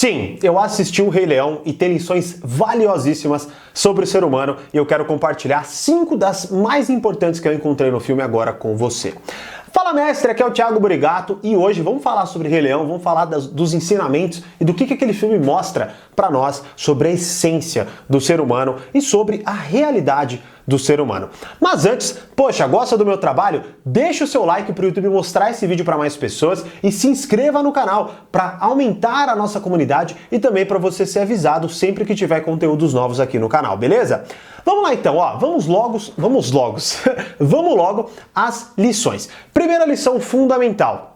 Sim, eu assisti o Rei Leão e tem lições valiosíssimas sobre o ser humano e eu quero compartilhar 5 das mais importantes que eu encontrei no filme agora com você. Fala mestre, aqui é o Thiago Burigato e hoje vamos falar sobre Rei Leão, vamos falar dos ensinamentos e do que aquele filme mostra para nós sobre a essência do ser humano e sobre a realidade do ser humano. Mas antes, poxa, gosta do meu trabalho? Deixa o seu like para o YouTube mostrar esse vídeo para mais pessoas e se inscreva no canal para aumentar a nossa comunidade e também para você ser avisado sempre que tiver conteúdos novos aqui no canal, beleza? Vamos lá então, ó, vamos logo às lições. Primeira lição fundamental.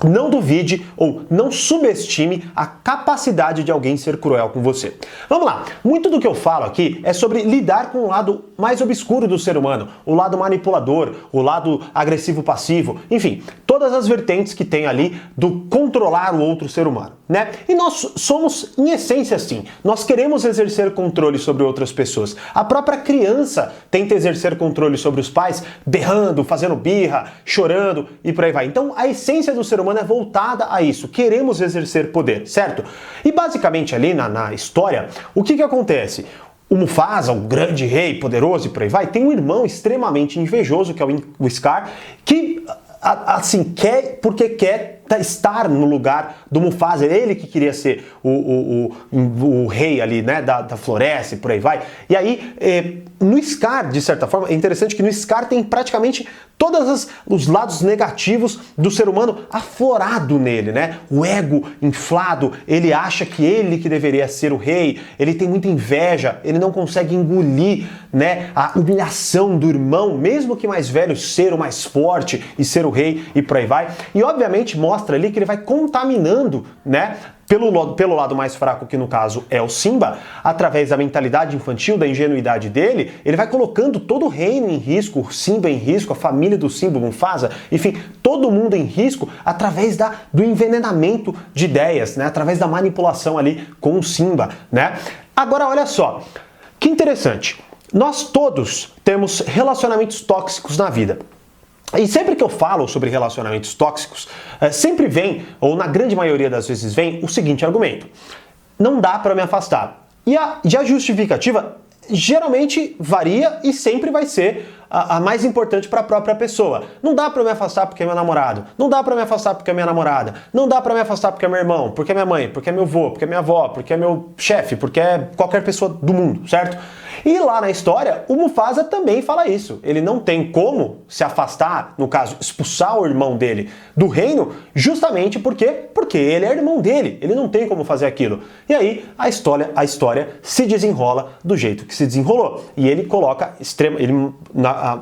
Não duvide ou não subestime a capacidade de alguém ser cruel com você. Vamos lá, muito do que eu falo aqui é sobre lidar com o lado mais obscuro do ser humano, o lado manipulador, o lado agressivo-passivo, enfim, todas as vertentes que tem ali do controlar o outro ser humano, né? E nós somos, em essência, assim, nós queremos exercer controle sobre outras pessoas. A própria criança tenta exercer controle sobre os pais, berrando, fazendo birra, chorando e por aí vai. Então, a essência do ser humano é voltada a isso, queremos exercer poder, certo? E basicamente ali na história, o que acontece? O Mufasa, o grande rei poderoso e por aí vai, tem um irmão extremamente invejoso, que é o Scar, que assim, porque quer estar no lugar do Mufasa, ele que queria ser o rei ali, né, da floresta e por aí vai. E aí, no Scar, de certa forma, é interessante que no Scar tem praticamente todos os lados negativos do ser humano aflorado nele, né? O ego inflado, ele acha que ele que deveria ser o rei, ele tem muita inveja, ele não consegue engolir, né, a humilhação do irmão, mesmo que mais velho, ser o mais forte e ser o rei e por aí vai. E obviamente mostra ali que ele vai contaminando, né, pelo lado mais fraco, que no caso é o Simba, através da mentalidade infantil, da ingenuidade dele, ele vai colocando todo o reino em risco, o Simba em risco, a família do Simba, o Mufasa, enfim, todo mundo em risco através do envenenamento de ideias, né, através da manipulação ali com o Simba, né? Agora olha só, que interessante, nós todos temos relacionamentos tóxicos na vida. E sempre que eu falo sobre relacionamentos tóxicos, sempre vem, ou na grande maioria das vezes vem, o seguinte argumento: não dá para me afastar. E a justificativa geralmente varia e sempre vai ser a mais importante para a própria pessoa. Não dá para me afastar porque é meu namorado, não dá para me afastar porque é minha namorada, não dá para me afastar porque é meu irmão, porque é minha mãe, porque é meu avô, porque é minha avó, porque é meu chefe, porque é qualquer pessoa do mundo, certo? E lá na história, o Mufasa também fala isso. Ele não tem como se afastar, no caso, expulsar o irmão dele do reino, justamente porque ele é irmão dele. Ele não tem como fazer aquilo. E aí a história se desenrola do jeito que se desenrolou. E ele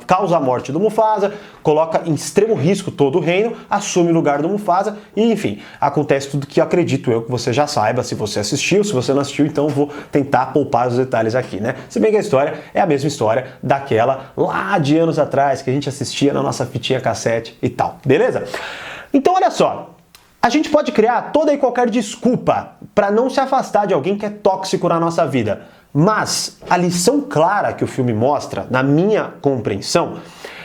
causa a morte do Mufasa, coloca em extremo risco todo o reino, assume o lugar do Mufasa e, enfim, acontece tudo que acredito eu que você já saiba, se você assistiu. Se você não assistiu, então vou tentar poupar os detalhes aqui, né? Se bem que a história é a mesma história daquela lá de anos atrás que a gente assistia na nossa fitinha cassete e tal, beleza? Então olha só, a gente pode criar toda e qualquer desculpa para não se afastar de alguém que é tóxico na nossa vida, mas a lição clara que o filme mostra, na minha compreensão,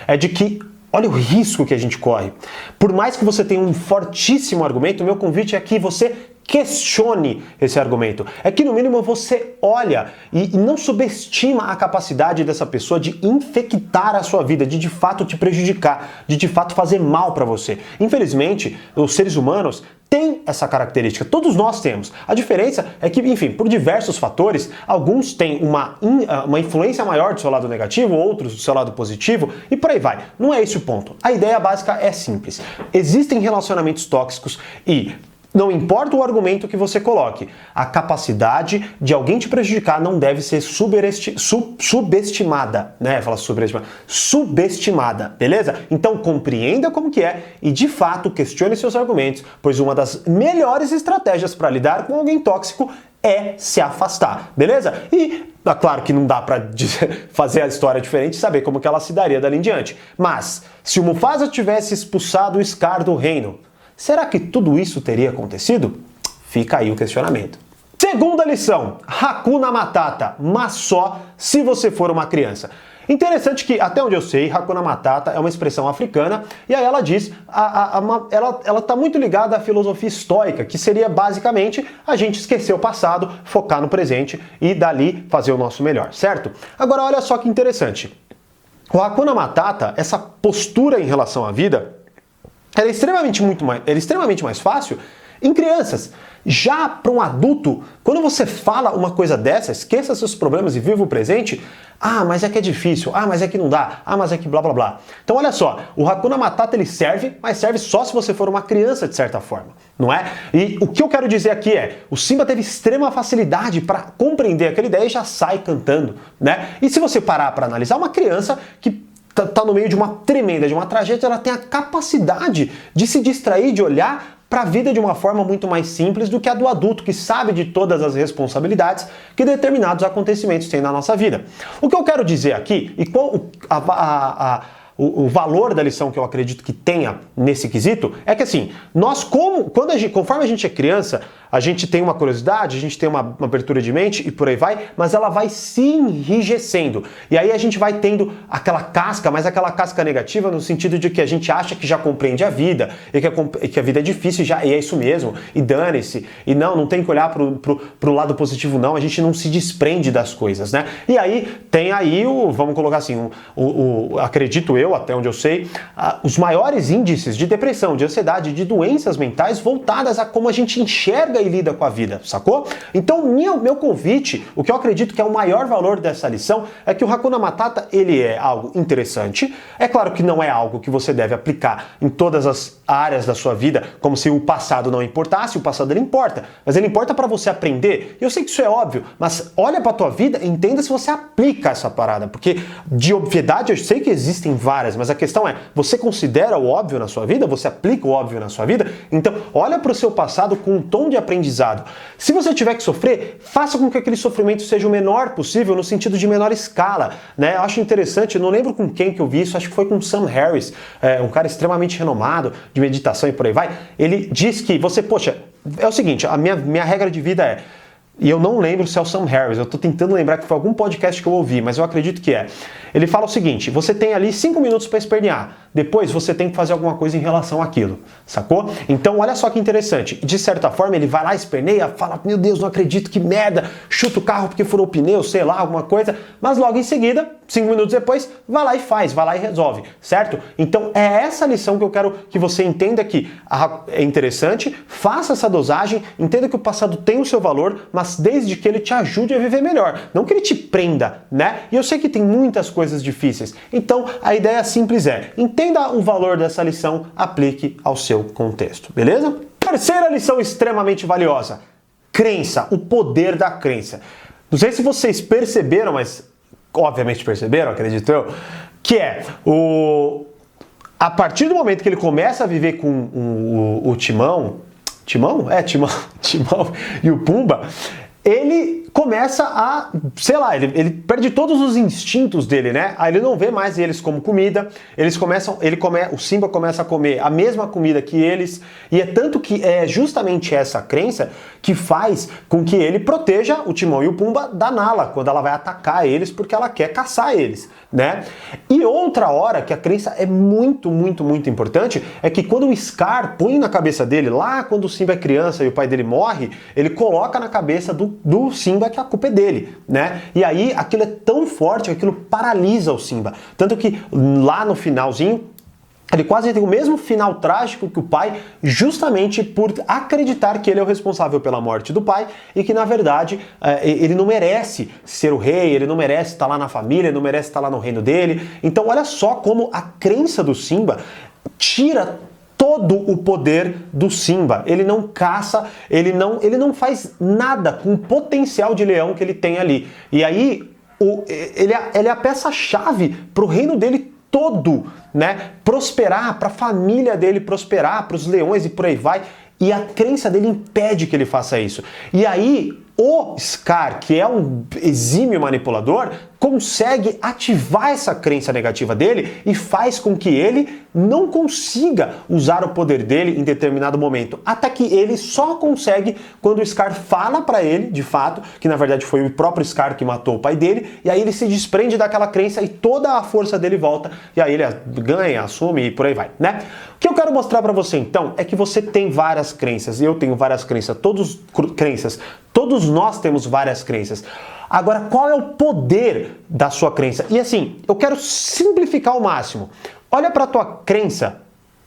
é de que olha o risco que a gente corre. Por mais que você tenha um fortíssimo argumento, o meu convite é que você questione esse argumento. É que no mínimo você olha e não subestima a capacidade dessa pessoa de infectar a sua vida, de fato te prejudicar, de fato fazer mal para você. Infelizmente, os seres humanos têm essa característica, todos nós temos. A diferença é que, enfim, por diversos fatores, alguns têm uma influência maior do seu lado negativo, outros do seu lado positivo, e por aí vai. Não é esse o ponto. A ideia básica é simples. Existem relacionamentos tóxicos e não importa o argumento que você coloque, a capacidade de alguém te prejudicar não deve ser subestimada, né? Fala subestimada, beleza? Então compreenda como que é e de fato questione seus argumentos, pois uma das melhores estratégias para lidar com alguém tóxico é se afastar, beleza? E é claro que não dá pra fazer a história diferente e saber como que ela se daria dali em diante. Mas se o Mufasa tivesse expulsado o Scar do reino, será que tudo isso teria acontecido? Fica aí o questionamento. Segunda lição, Hakuna Matata, mas só se você for uma criança. Interessante que, até onde eu sei, Hakuna Matata é uma expressão africana, e aí ela diz, ela está muito ligada à filosofia estoica, que seria basicamente a gente esquecer o passado, focar no presente e dali fazer o nosso melhor, certo? Agora olha só que interessante. O Hakuna Matata, essa postura em relação à vida, ela é extremamente mais fácil em crianças. Já para um adulto, quando você fala uma coisa dessa, esqueça seus problemas e viva o presente, mas é que é difícil, mas é que não dá, mas é que blá blá blá. Então olha só, o Hakuna Matata ele serve, mas serve só se você for uma criança de certa forma, não é? E o que eu quero dizer aqui é, o Simba teve extrema facilidade para compreender aquela ideia e já sai cantando, né? E se você parar para analisar, uma criança que tá no meio de uma tragédia, ela tem a capacidade de se distrair, de olhar para a vida de uma forma muito mais simples do que a do adulto, que sabe de todas as responsabilidades que determinados acontecimentos têm na nossa vida. O que eu quero dizer aqui, e qual o valor da lição que eu acredito que tenha nesse quesito, é que assim, conforme a gente é criança, a gente tem uma curiosidade, a gente tem uma abertura de mente e por aí vai, mas ela vai se enrijecendo. E aí a gente vai tendo aquela casca, mas aquela casca negativa no sentido de que a gente acha que já compreende a vida, e que a vida é difícil e é isso mesmo, e dane-se, e não tem que olhar pro lado positivo não, a gente não se desprende das coisas, né? E aí tem aí vamos colocar assim, acredito eu, até onde eu sei, os maiores índices de depressão, de ansiedade, de doenças mentais voltadas a como a gente enxerga e lida com a vida, sacou? Então, meu convite, o que eu acredito que é o maior valor dessa lição, é que o Hakuna Matata, ele é algo interessante, é claro que não é algo que você deve aplicar em todas as áreas da sua vida, como se o passado não importasse, o passado ele importa, mas ele importa para você aprender. Eu sei que isso é óbvio, mas olha para tua vida e entenda se você aplica essa parada, porque de obviedade eu sei que existem várias, mas a questão é, você considera o óbvio na sua vida? Você aplica o óbvio na sua vida? Então, olha para o seu passado com um tom de aprendizado. Se você tiver que sofrer, faça com que aquele sofrimento seja o menor possível, no sentido de menor escala, né? Eu acho interessante, eu não lembro com quem que eu vi isso, acho que foi com Sam Harris, um cara extremamente renomado de meditação e por aí vai. Ele diz que é o seguinte, a minha regra de vida é, e eu não lembro se é o Sam Harris, eu tô tentando lembrar que foi algum podcast que eu ouvi, mas eu acredito que é. Ele fala o seguinte, você tem ali 5 minutos para espernear, depois você tem que fazer alguma coisa em relação àquilo, sacou? Então olha só que interessante, de certa forma ele vai lá, esperneia, fala, meu Deus, não acredito, que merda, chuta o carro porque furou o pneu, sei lá, alguma coisa, mas logo em seguida, 5 minutos depois, vai lá e resolve, certo? Então é essa lição que eu quero que você entenda que é interessante, faça essa dosagem, entenda que o passado tem o seu valor, mas desde que ele te ajude a viver melhor, não que ele te prenda, né? E eu sei que tem muitas coisas difíceis, então a ideia simples é, entenda o valor dessa lição, aplique ao seu contexto, beleza? Terceira lição extremamente valiosa, crença, o poder da crença. Não sei se vocês perceberam, mas obviamente perceberam, acredito eu, que é a partir do momento que ele começa a viver com o Timão e o Pumba, ele começa a, sei lá, ele perde todos os instintos dele, né? Aí ele não vê mais eles como comida, o Simba começa a comer a mesma comida que eles, e é tanto que é justamente essa crença que faz com que ele proteja o Timão e o Pumba da Nala, quando ela vai atacar eles, porque ela quer caçar eles, né? E outra hora que a crença é muito, muito, muito importante, é que quando o Scar põe na cabeça dele, lá quando o Simba é criança e o pai dele morre, ele coloca na cabeça do Simba que a culpa é dele, né? E aí aquilo é tão forte que aquilo paralisa o Simba. Tanto que lá no finalzinho, ele quase tem o mesmo final trágico que o pai, justamente por acreditar que ele é o responsável pela morte do pai e que, na verdade, ele não merece ser o rei, ele não merece estar lá na família, ele não merece estar lá no reino dele. Então, olha só como a crença do Simba tira todo o poder do Simba. Ele não caça, ele não faz nada com o potencial de leão que ele tem ali. E aí, ele é a peça-chave para o reino dele todo, né? Prosperar, para a família dele prosperar, para os leões e por aí vai. e a crença dele impede que ele faça isso. E aí, o Scar, que é um exímio manipulador, consegue ativar essa crença negativa dele e faz com que ele não consiga usar o poder dele em determinado momento. Até que ele só consegue quando o Scar fala pra ele, de fato, que na verdade foi o próprio Scar que matou o pai dele, e aí ele se desprende daquela crença e toda a força dele volta, e aí ele ganha, assume e por aí vai, né? O que eu quero mostrar pra você então é que você tem várias crenças, eu tenho várias crenças, todos nós temos várias crenças. Agora, qual é o poder da sua crença? E assim, eu quero simplificar ao máximo. Olha para a tua crença,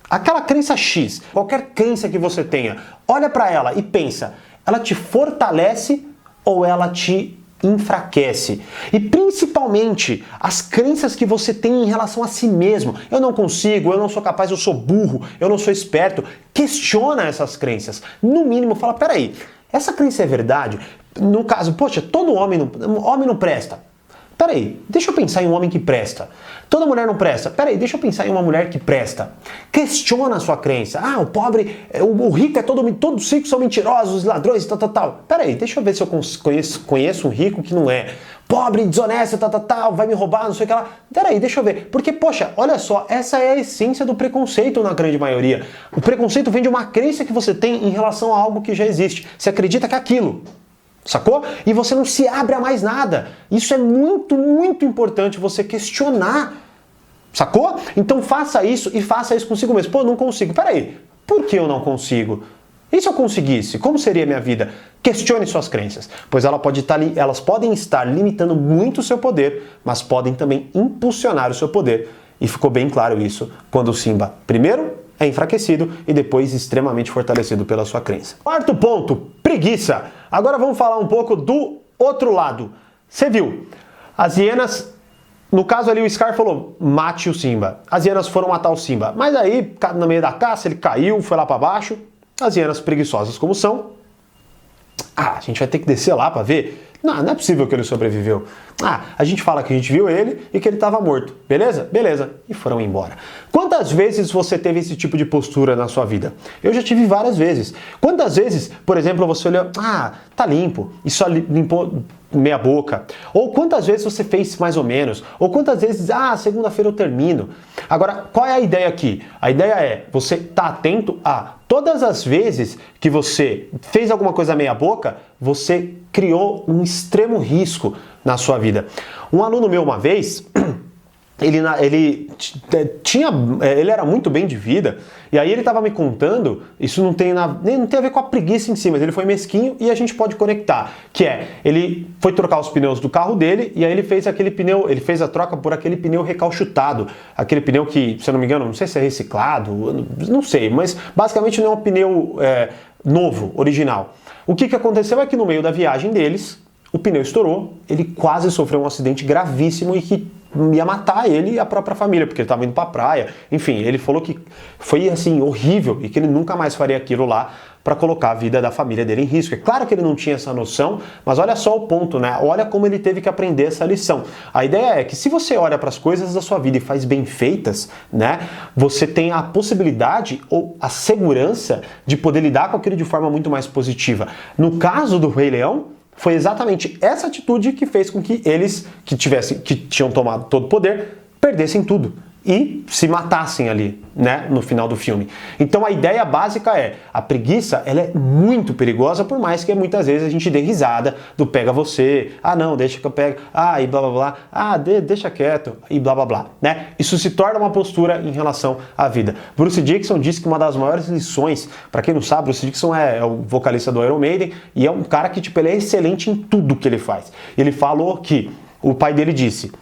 aquela crença X, qualquer crença que você tenha, olha para ela e pensa, ela te fortalece ou ela te enfraquece? E principalmente as crenças que você tem em relação a si mesmo. Eu não consigo, eu não sou capaz, eu sou burro, eu não sou esperto. Questiona essas crenças. No mínimo, fala, peraí, essa crença é verdade? No caso, poxa, todo homem não presta. Peraí, deixa eu pensar em um homem que presta. Toda mulher não presta. Peraí, deixa eu pensar em uma mulher que presta. Questiona a sua crença. Ah, o pobre, o rico é todos os ricos são mentirosos, ladrões, tal. Peraí, deixa eu ver se eu conheço um rico que não é. Pobre, desonesto, vai me roubar, não sei o que lá. Peraí, deixa eu ver. Porque, poxa, olha só, essa é a essência do preconceito na grande maioria. O preconceito vem de uma crença que você tem em relação a algo que já existe. Você acredita que é aquilo. Sacou? E você não se abre a mais nada. Isso é muito, muito importante você questionar. Sacou? Então faça isso e faça isso consigo mesmo. Pô, não consigo. Peraí, por que eu não consigo? E se eu conseguisse? Como seria a minha vida? Questione suas crenças, pois elas podem estar limitando muito o seu poder, mas podem também impulsionar o seu poder. E ficou bem claro isso quando o Simba, primeiro, é enfraquecido e depois extremamente fortalecido pela sua crença. Quarto ponto, preguiça. Agora vamos falar um pouco do outro lado. Você viu, as hienas, no caso ali o Scar falou, mate o Simba. As hienas foram matar o Simba, mas aí no meio da caça ele caiu, foi lá para baixo. As hienas preguiçosas como são, a gente vai ter que descer lá para ver. Não é possível que ele sobreviveu. A gente fala que a gente viu ele e que ele estava morto. Beleza? Beleza. E foram embora. Quantas vezes você teve esse tipo de postura na sua vida? Eu já tive várias vezes. Quantas vezes, por exemplo, você olhou, tá limpo, e só limpou meia boca? Ou quantas vezes você fez mais ou menos? Ou quantas vezes, segunda-feira eu termino? Agora, qual é a ideia aqui? A ideia é você estar atento a todas as vezes que você fez alguma coisa meia boca, você criou um extremo risco na sua vida. Um aluno meu uma vez, ele era muito bem de vida, e aí ele estava me contando, isso não tem a ver com a preguiça em si, mas ele foi mesquinho e a gente pode conectar, que é, ele foi trocar os pneus do carro dele, e aí ele fez a troca por aquele pneu recalchutado, aquele pneu que, se eu não me engano, não sei se é reciclado, não sei, mas basicamente não é um pneu novo, original. O que aconteceu é que no meio da viagem deles, o pneu estourou, ele quase sofreu um acidente gravíssimo e que ia matar ele e a própria família, porque ele estava indo para a praia. Enfim, ele falou que foi assim horrível e que ele nunca mais faria aquilo lá para colocar a vida da família dele em risco. É claro que ele não tinha essa noção, mas olha só o ponto, né? Olha como ele teve que aprender essa lição. A ideia é que se você olha para as coisas da sua vida e faz bem feitas, né? Você tem a possibilidade ou a segurança de poder lidar com aquilo de forma muito mais positiva. No caso do Rei Leão, foi exatamente essa atitude que fez com que eles, que tinham tomado todo o poder, perdessem tudo e se matassem ali, né, no final do filme. Então a ideia básica é, a preguiça, ela é muito perigosa, por mais que muitas vezes a gente dê risada do pega você, não, deixa que eu pego, e blá blá blá, deixa quieto, e blá blá blá, né? Isso se torna uma postura em relação à vida. Bruce Dickinson disse que uma das maiores lições, para quem não sabe, Bruce Dickinson é o vocalista do Iron Maiden, e é um cara que, ele é excelente em tudo que ele faz. Ele falou que, o pai dele disse,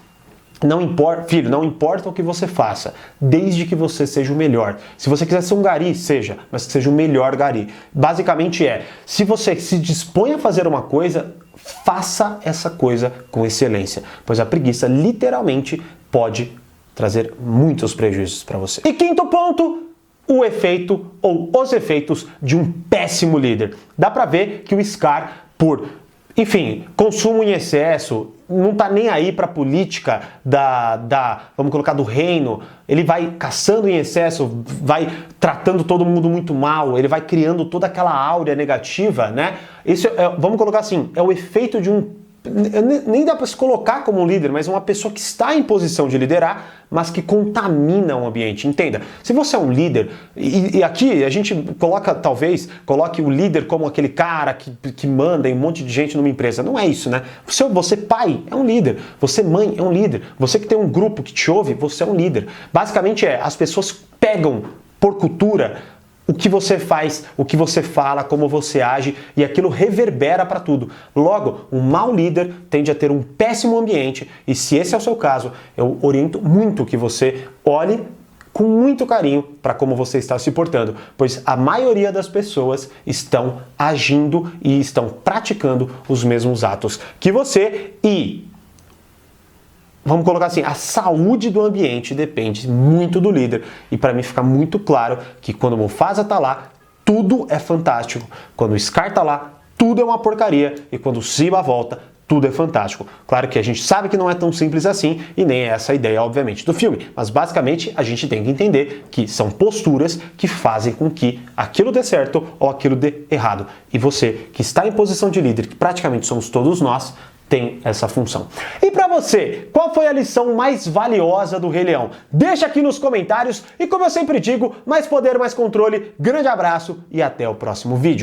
filho, não importa o que você faça, desde que você seja o melhor. Se você quiser ser um gari, seja, mas que seja o melhor gari. Basicamente se você se dispõe a fazer uma coisa, faça essa coisa com excelência, pois a preguiça literalmente pode trazer muitos prejuízos para você. E quinto ponto, o efeito ou os efeitos de um péssimo líder. Dá para ver que o Scar, por consumo em excesso, não tá nem aí para a política vamos colocar, do reino, ele vai caçando em excesso, vai tratando todo mundo muito mal, ele vai criando toda aquela áurea negativa, né? Isso vamos colocar assim, é o efeito de nem dá para se colocar como um líder, mas uma pessoa que está em posição de liderar, mas que contamina o ambiente. Entenda, se você é um líder, e aqui a gente coloque o líder como aquele cara que manda em um monte de gente numa empresa. Não é isso, né? Você pai é um líder, você mãe é um líder, você que tem um grupo que te ouve, você é um líder. Basicamente as pessoas pegam por cultura o que você faz, o que você fala, como você age, e aquilo reverbera para tudo. Logo, um mau líder tende a ter um péssimo ambiente, e se esse é o seu caso, eu oriento muito que você olhe com muito carinho para como você está se portando, pois a maioria das pessoas estão agindo e estão praticando os mesmos atos que você, e vamos colocar assim, a saúde do ambiente depende muito do líder. E para mim fica muito claro que quando o Mufasa tá lá, tudo é fantástico. Quando o Scar tá lá, tudo é uma porcaria. E quando o Simba volta, tudo é fantástico. Claro que a gente sabe que não é tão simples assim, e nem é essa a ideia, obviamente, do filme. Mas basicamente a gente tem que entender que são posturas que fazem com que aquilo dê certo ou aquilo dê errado. E você, que está em posição de líder, que praticamente somos todos nós, tem essa função. E para você, qual foi a lição mais valiosa do Rei Leão? Deixa aqui nos comentários e, como eu sempre digo, mais poder, mais controle. Grande abraço e até o próximo vídeo.